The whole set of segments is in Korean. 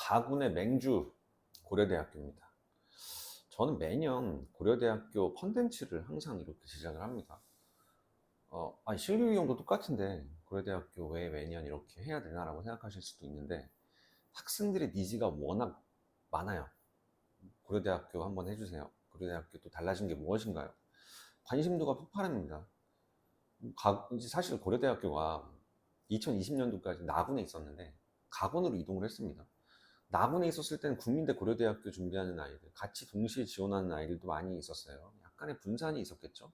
가군의 맹주 고려대학교입니다. 저는 매년 고려대학교 컨텐츠를 항상 이렇게 제작을 합니다. 실기위원도 똑같은데 고려대학교 왜 매년 이렇게 해야 되나라고 생각하실 수도 있는데 학생들의 니즈가 워낙 많아요. 고려대학교 한번 해주세요. 고려대학교 또 달라진 게 무엇인가요? 관심도가 폭발합니다. 이제 사실 고려대학교가 2020년도까지 나군에 있었는데 가군으로 이동을 했습니다. 나군에 있었을 때는 국민대 고려대학교 준비하는 아이들, 같이 동시에 지원하는 아이들도 많이 있었어요. 약간의 분산이 있었겠죠.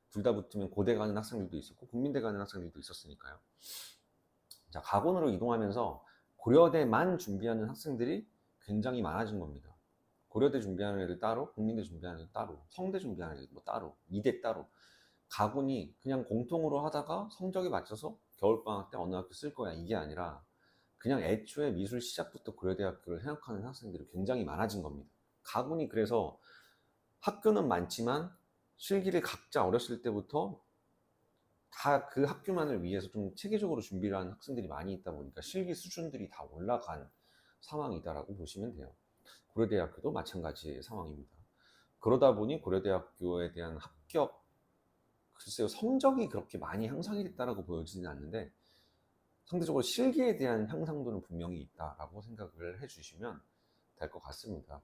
둘 다 붙으면 고대 가는 학생들도 있었고 국민대 가는 학생들도 있었으니까요. 자, 가군으로 이동하면서 고려대만 준비하는 학생들이 굉장히 많아진 겁니다. 고려대 준비하는 애들 따로, 국민대 준비하는 애들 따로, 성대 준비하는 애들 뭐 따로, 이대 따로. 가군이 그냥 공통으로 하다가 성적에 맞춰서 겨울방학 때 어느 학교 쓸 거야 이게 아니라 그냥 애초에 미술 시작부터 고려대학교를 생각하는 학생들이 굉장히 많아진 겁니다. 가군이 그래서 학교는 많지만 실기를 각자 어렸을 때부터 다 그 학교만을 위해서 좀 체계적으로 준비를 하는 학생들이 많이 있다 보니까 실기 수준들이 다 올라간 상황이다라고 보시면 돼요. 고려대학교도 마찬가지의 상황입니다. 그러다 보니 고려대학교에 대한 합격, 글쎄요, 성적이 그렇게 많이 향상이 됐다라고 보여지지는 않는데 상대적으로 실기에 대한 향상도는 분명히 있다라고 생각을 해주시면 될 것 같습니다.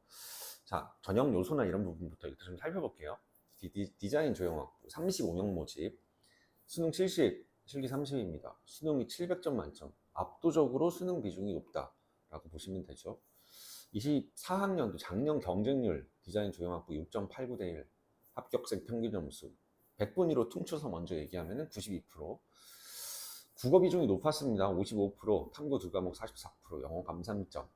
자, 전형 요소나 이런 부분부터 일단 좀 살펴볼게요. 디자인 조형학부 35명 모집, 수능 70, 실기 30입니다. 수능이 700점 만점, 압도적으로 수능 비중이 높다라고 보시면 되죠. 24학년도 작년 경쟁률 디자인 조형학부 6.89 대 1, 합격생 평균 점수 100분위로 퉁쳐서 먼저 얘기하면 92%, 국어 비중이 높았습니다. 55%, 탐구 두 과목 44%, 영어 감 3점.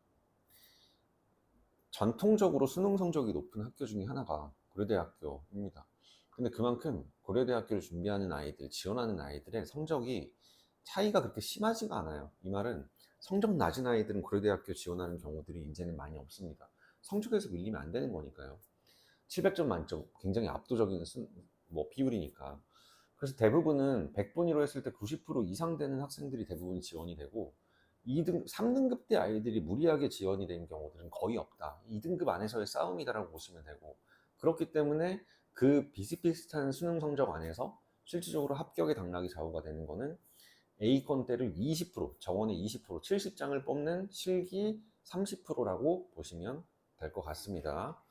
전통적으로 수능 성적이 높은 학교 중에 하나가 고려대학교입니다. 근데 그만큼 고려대학교를 준비하는 아이들, 지원하는 아이들의 성적이 차이가 그렇게 심하지가 않아요. 이 말은 성적 낮은 아이들은 고려대학교 지원하는 경우들이 이제는 많이 없습니다. 성적에서 밀리면 안 되는 거니까요. 700점 만점, 굉장히 압도적인 비율이니까. 그래서 대부분은 100분위로 했을 때 90% 이상 되는 학생들이 대부분 지원이 되고 3등급 때 아이들이 무리하게 지원이 된 경우들은 거의 없다. 2등급 안에서의 싸움이다라고 보시면 되고, 그렇기 때문에 그 비슷비슷한 수능 성적 안에서 실질적으로 합격의 당락이 좌우가 되는 거는 A권 때를 20%, 정원의 20%, 70장을 뽑는 실기 30%라고 보시면 될 것 같습니다.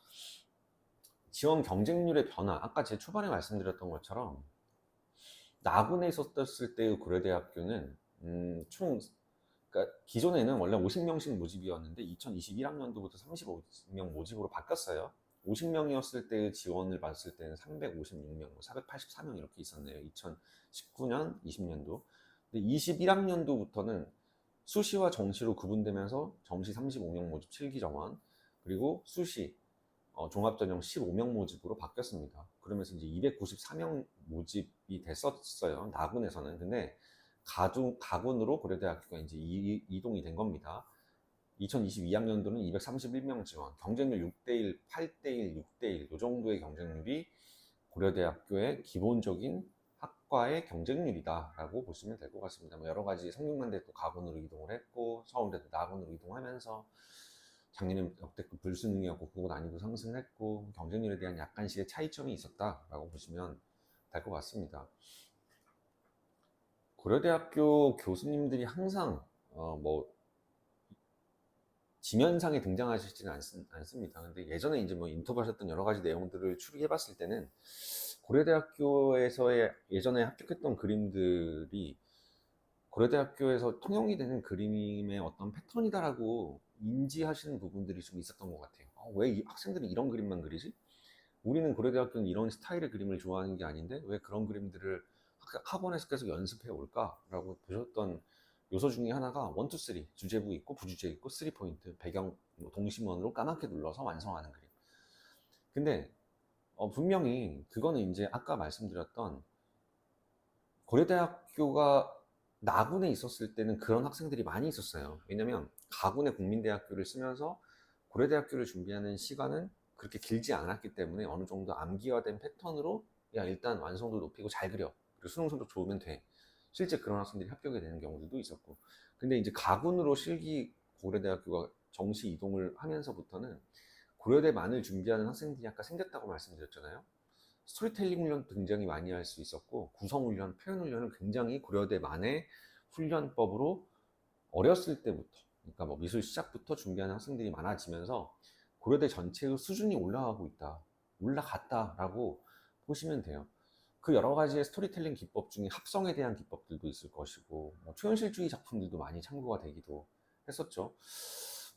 지원 경쟁률의 변화, 아까 제 초반에 말씀드렸던 것처럼 나군에 있었을 때의 고려대학교는 그러니까 기존에는 원래 50명씩 모집이었는데 2021학년도부터 35명 모집으로 바뀌었어요. 50명이었을 때의 지원을 봤을 때는 356명, 484명 이렇게 있었네요. 2019년, 20년도. 근데 21학년도부터는 수시와 정시로 구분되면서 정시 35명 모집 7기 정원, 그리고 수시 종합전형 15명 모집으로 바뀌었습니다. 그러면서 이제 294명 모집이 됐었어요. 나군에서는. 근데 가군으로 고려대학교가 이제 이동이 된 겁니다. 2022학년도는 231명 지원, 경쟁률 6대1, 8대1, 6대1, 이 정도의 경쟁률이 고려대학교의 기본적인 학과의 경쟁률이다라고 보시면 될 것 같습니다. 여러 가지 성균관대도 가군으로 이동을 했고 서울대도 나군으로 이동하면서 작년에 역대급 불수능이었고 그거 난이도 상승했고 경쟁률에 대한 약간씩의 차이점이 있었다라고 보시면 될 것 같습니다. 고려대학교 교수님들이 항상 지면상에 등장하시지는 않습니다. 근데 예전에 이제 인터뷰하셨던 여러 가지 내용들을 추리해봤을 때는 고려대학교에서의 예전에 합격했던 그림들이 고려대학교에서 통용이 되는 그림의 어떤 패턴이다라고 인지하시는 부분들이 좀 있었던 것 같아요. 왜 이 학생들이 이런 그림만 그리지? 우리는 고려대학교는 이런 스타일의 그림을 좋아하는 게 아닌데 왜 그런 그림들을 학원에서 계속 연습해 올까라고 보셨던 요소 중에 하나가 1, 2, 3 주제부 있고 부주제 있고 3포인트 배경 동심원으로 까맣게 눌러서 완성하는 그림. 근데 분명히 그거는 이제 아까 말씀드렸던 고려대학교가 나군에 있었을 때는 그런 학생들이 많이 있었어요. 왜냐면 가군의 국민대학교를 쓰면서 고려대학교를 준비하는 시간은 그렇게 길지 않았기 때문에 어느 정도 암기화된 패턴으로 야 일단 완성도 높이고 잘 그려 그리고 수능 성적 좋으면 돼 실제 그런 학생들이 합격이 되는 경우들도 있었고 근데 이제 가군으로 실기 고려대학교가 정시 이동을 하면서부터는 고려대만을 준비하는 학생들이 아까 생겼다고 말씀드렸잖아요. 스토리텔링 훈련 굉장히 많이 할 수 있었고, 구성훈련, 표현훈련을 굉장히 고려대만의 훈련법으로 어렸을 때부터, 그러니까 뭐 미술 시작부터 준비하는 학생들이 많아지면서 고려대 전체의 수준이 올라가고 있다, 올라갔다라고 보시면 돼요. 그 여러 가지의 스토리텔링 기법 중에 합성에 대한 기법들도 있을 것이고, 뭐 초현실주의 작품들도 많이 참고가 되기도 했었죠.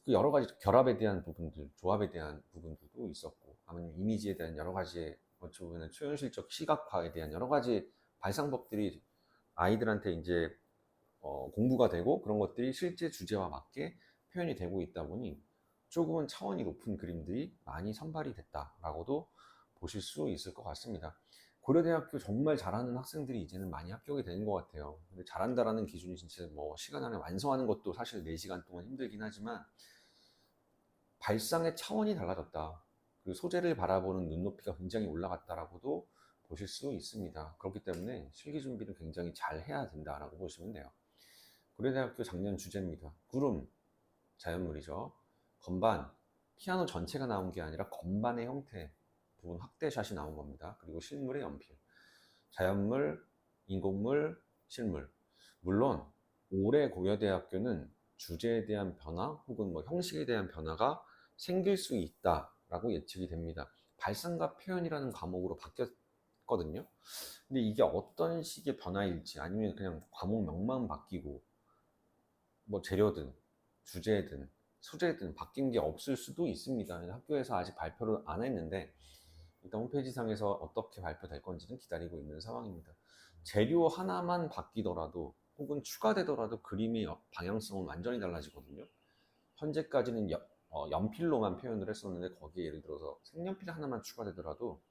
그 여러 가지 결합에 대한 부분들, 조합에 대한 부분들도 있었고, 아니면 이미지에 대한 여러 가지의 어찌 보면 초현실적 시각화에 대한 여러 가지 발상법들이 아이들한테 이제 공부가 되고, 그런 것들이 실제 주제와 맞게 표현이 되고 있다 보니 조금은 차원이 높은 그림들이 많이 선발이 됐다라고도 보실 수 있을 것 같습니다. 고려대학교 정말 잘하는 학생들이 이제는 많이 합격이 되는 것 같아요. 근데 잘한다라는 기준이 진짜 뭐 시간 안에 완성하는 것도 사실 4시간 동안 힘들긴 하지만, 발상의 차원이 달라졌다, 그 소재를 바라보는 눈높이가 굉장히 올라갔다라고도 보실 수 있습니다. 그렇기 때문에 실기 준비를 굉장히 잘 해야 된다라고 보시면 돼요. 고려대학교 작년 주제입니다. 구름, 자연물이죠. 건반, 피아노 전체가 나온 게 아니라 건반의 형태 부분 확대샷이 나온 겁니다. 그리고 실물의 연필, 자연물, 인공물, 실물. 물론 올해 고려대학교는 주제에 대한 변화 혹은 뭐 형식에 대한 변화가 생길 수 있다라고 예측이 됩니다. 발상과 표현이라는 과목으로 바뀌었거든요. 근데 이게 어떤 식의 변화일지, 아니면 그냥 과목 명만 바뀌고 뭐 재료든 주제든 소재든 바뀐 게 없을 수도 있습니다. 학교에서 아직 발표를 안 했는데 일단 홈페이지 상에서 어떻게 발표될 건지는 기다리고 있는 상황입니다. 재료 하나만 바뀌더라도 혹은 추가되더라도 그림의 방향성은 완전히 달라지거든요. 현재까지는 연필로만 표현을 했었는데, 거기에 예를 들어서 색연필 하나만 추가되더라도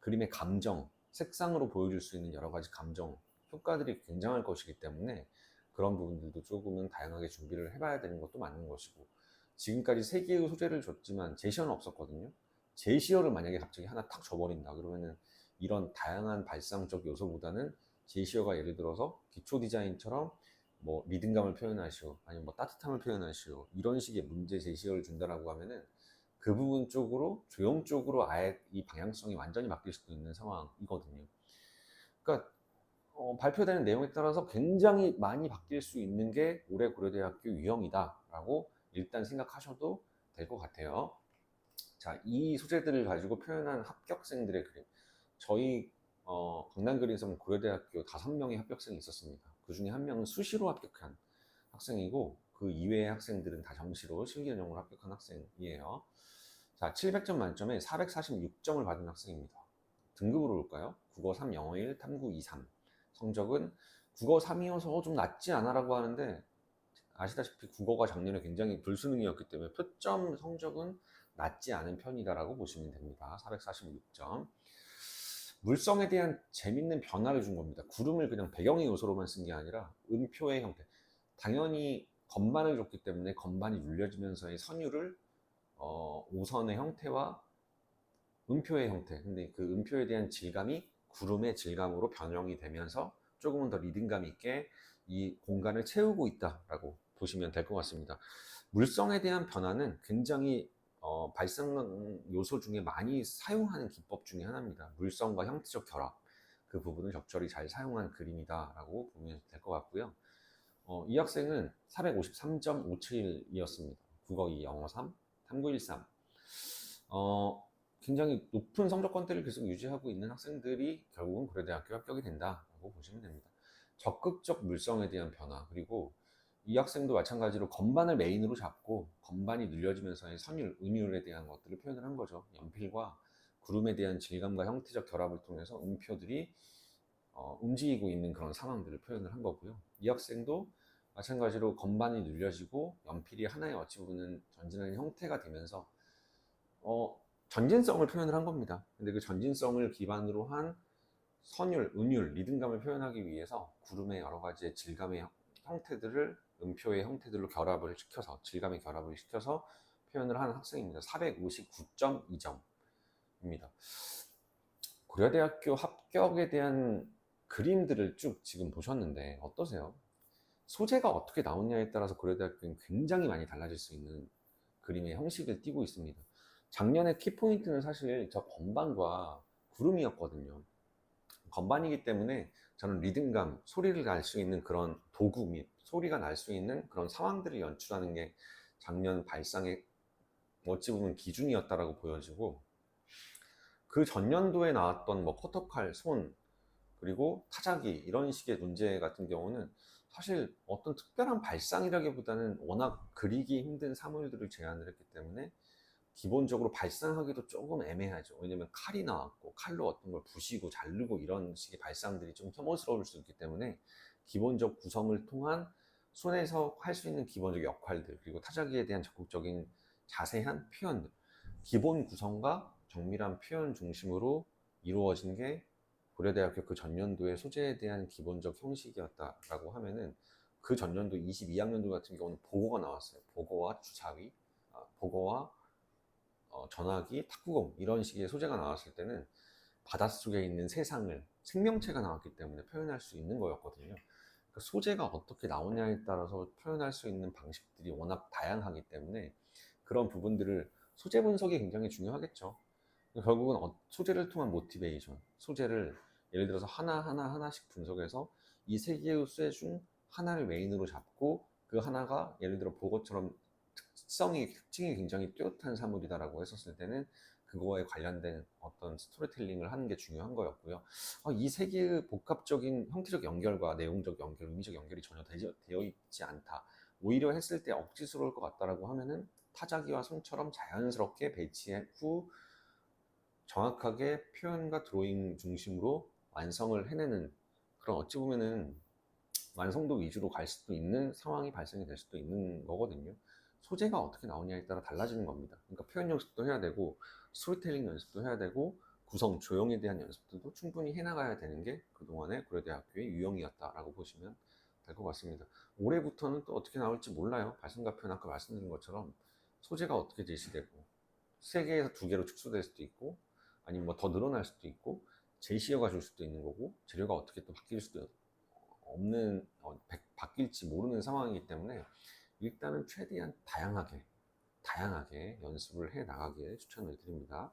그림의 감정, 색상으로 보여줄 수 있는 여러 가지 감정, 효과들이 굉장할 것이기 때문에 그런 부분들도 조금은 다양하게 준비를 해봐야 되는 것도 맞는 것이고, 지금까지 3개의 소재를 줬지만 제시어는 없었거든요. 제시어를 만약에 갑자기 하나 탁 줘버린다 그러면은, 이런 다양한 발상적 요소보다는 제시어가 예를 들어서 기초 디자인처럼 뭐 리듬감을 표현하시오, 아니면 뭐 따뜻함을 표현하시오, 이런 식의 문제 제시어를 준다라고 하면은 그 부분 쪽으로 조형 쪽으로 아예 이 방향성이 완전히 바뀔 수도 있는 상황이거든요. 그러니까 발표되는 내용에 따라서 굉장히 많이 바뀔 수 있는 게 올해 고려대학교 유형이다라고 일단 생각하셔도 될 것 같아요. 자, 이 소재들을 가지고 표현한 합격생들의 그림. 저희 강남그린섬 고려대학교 5명의 합격생이 있었습니다. 그 중에 한 명은 수시로 합격한 학생이고, 그 이외의 학생들은 다 정시로 실기전형으로 합격한 학생이에요. 자, 700점 만점에 446점을 받은 학생입니다. 등급으로 볼까요? 국어 3, 영어 1, 탐구 2, 3. 성적은 국어 3이어서 좀 낮지 않아라고 하는데, 아시다시피 국어가 작년에 굉장히 불수능이었기 때문에 표점 성적은 낮지 않은 편이다라고 보시면 됩니다. 446점. 물성에 대한 재밌는 변화를 준 겁니다. 구름을 그냥 배경의 요소로만 쓴 게 아니라 음표의 형태. 당연히 건반을 줬기 때문에 건반이 눌려지면서의 선율을 오선의 형태와 음표의 형태, 근데 그 음표에 대한 질감이 구름의 질감으로 변형이 되면서 조금은 더 리듬감 있게 이 공간을 채우고 있다라고 보시면 될 것 같습니다. 물성에 대한 변화는 굉장히 발상 요소 중에 많이 사용하는 기법 중에 하나입니다. 물성과 형태적 결합, 그 부분을 적절히 잘 사용한 그림이다라고 보면 될 것 같고요. 이 학생은 453.57이었습니다. 국어 2, 영어 3, 탐구 1, 3. 굉장히 높은 성적권대를 계속 유지하고 있는 학생들이 결국은 고려대학교 합격이 된다라고 보시면 됩니다. 적극적 물성에 대한 변화, 그리고 이 학생도 마찬가지로 건반을 메인으로 잡고 건반이 늘려지면서의 선율, 음율에 대한 것들을 표현을 한 거죠. 연필과 구름에 대한 질감과 형태적 결합을 통해서 음표들이 움직이고 있는 그런 상황들을 표현을 한 거고요. 이 학생도 마찬가지로 건반이 늘려지고 연필이 하나의 어찌 보면 전진하는 형태가 되면서 전진성을 표현을 한 겁니다. 근데 그 전진성을 기반으로 한 선율, 음율, 리듬감을 표현하기 위해서 구름의 여러 가지의 질감의 형태들을 음표의 형태들로 결합을 시켜서, 질감의 결합을 시켜서 표현을 하는 학생입니다. 459.2점입니다. 고려대학교 합격에 대한 그림들을 쭉 지금 보셨는데 어떠세요? 소재가 어떻게 나오냐에 따라서 고려대학교는 굉장히 많이 달라질 수 있는 그림의 형식을 띠고 있습니다. 작년에 키포인트는 사실 저 건반과 구름이었거든요. 건반이기 때문에 저는 리듬감, 소리를 날 수 있는 그런 도구 및 소리가 날 수 있는 그런 상황들을 연출하는 게 작년 발상의 어찌 보면 기준이었다라고 보여지고, 그 전년도에 나왔던 뭐 커터칼, 손, 그리고 타자기 이런 식의 문제 같은 경우는 사실 어떤 특별한 발상이라기보다는 워낙 그리기 힘든 사물들을 제안을 했기 때문에 기본적으로 발상하기도 조금 애매하죠. 왜냐면 칼이 나왔고 칼로 어떤 걸 부시고 자르고 이런 식의 발상들이 좀 혐오스러울 수 있기 때문에 기본적 구성을 통한 손에서 할 수 있는 기본적 역할들, 그리고 타자기에 대한 적극적인 자세한 표현들, 기본 구성과 정밀한 표현 중심으로 이루어진 게 고려대학교 그 전년도의 소재에 대한 기본적 형식이었다라고 하면은, 그 전년도 22학년도 같은 경우는 보고가 나왔어요. 보고와 주사위, 보고와 전화기, 탁구공 이런 식의 소재가 나왔을 때는 바닷속에 있는 세상을, 생명체가 나왔기 때문에 표현할 수 있는 거였거든요. 그 소재가 어떻게 나오냐에 따라서 표현할 수 있는 방식들이 워낙 다양하기 때문에 그런 부분들을, 소재 분석이 굉장히 중요하겠죠. 결국은 소재를 통한 모티베이션, 소재를 예를 들어서 하나씩 분석해서 이 세 개의 쇠 중 하나를 메인으로 잡고 그 하나가 예를 들어 보고처럼 특징이 굉장히 뚜렷한 사물이다라고 했었을 때는 그거에 관련된 어떤 스토리텔링을 하는 게 중요한 거였고요. 이 세 개의 복합적인 형태적 연결과 내용적 연결, 의미적 연결이 전혀 되어 있지 않다, 오히려 했을 때 억지스러울 것 같다라고 하면은 타자기와 손처럼 자연스럽게 배치해 후 정확하게 표현과 드로잉 중심으로 완성을 해내는, 그런 어찌 보면은 완성도 위주로 갈 수도 있는 상황이 발생이 될 수도 있는 거거든요. 소재가 어떻게 나오냐에 따라 달라지는 겁니다. 그러니까 표현 연습도 해야 되고 스토리텔링 연습도 해야 되고 구성, 조형에 대한 연습들도 충분히 해나가야 되는 게 그동안의 고려대학교의 유형이었다라고 보시면 될 것 같습니다. 올해부터는 또 어떻게 나올지 몰라요. 발성과 표현, 아까 말씀드린 것처럼 소재가 어떻게 제시되고 3개에서 2개로 축소될 수도 있고 아니면 뭐 더 늘어날 수도 있고 제시어가 줄 수도 있는 거고 재료가 어떻게 또 바뀔 수도 없는, 바뀔지 모르는 상황이기 때문에 일단은 최대한 다양하게 연습을 해 나가길 추천을 드립니다.